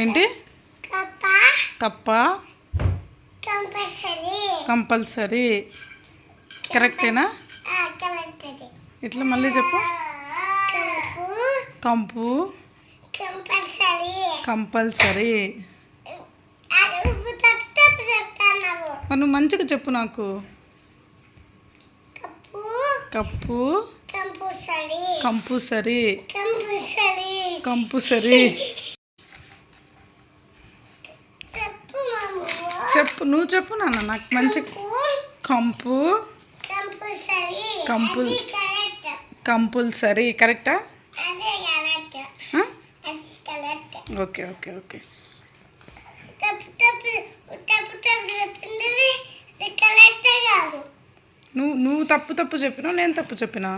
ఏంటి? కప్ప కంపల్సరీ. కరెక్టేనా? ఇట్లా మళ్ళీ చెప్పు. కంపు కంపల్సరీ. నువ్వు మంచిగా చెప్పు నాకు. Cup compulsory. కంపల్సరీ చెప్పు. నువ్వు చెప్పు నాన్న. నాకు మంచి కంపు కంపల్సరీ. కరెక్టా? Okay okay okay. నువ్వు తప్పు చెప్పినా నేను తప్పు చెప్పినా?